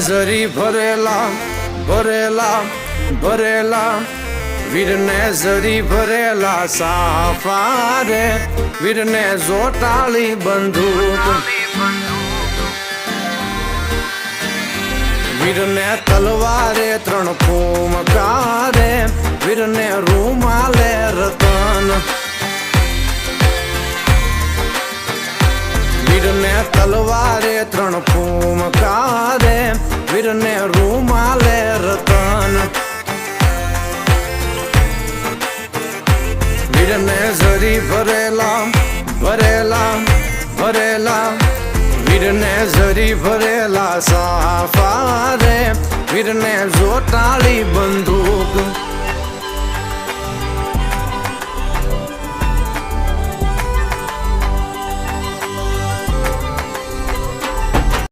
ઝરી ભરેલા ભરેલા ભરેલા વીરને ઝરી ભરેલા સાફા રે વીરને જોટાળી બંદૂક વીરને તલવારે 3 ફૂમકારે વીરને રૂમાલે રતન વીરને તલવારે 3 ફૂમકારે વીરને રૂમાલે રતન વીરને ઝરી ભરેલા ભરેલા ભરેલા વીરને ઝરી ભરેલા સાફા રે વીરને જોટાળી બંદૂક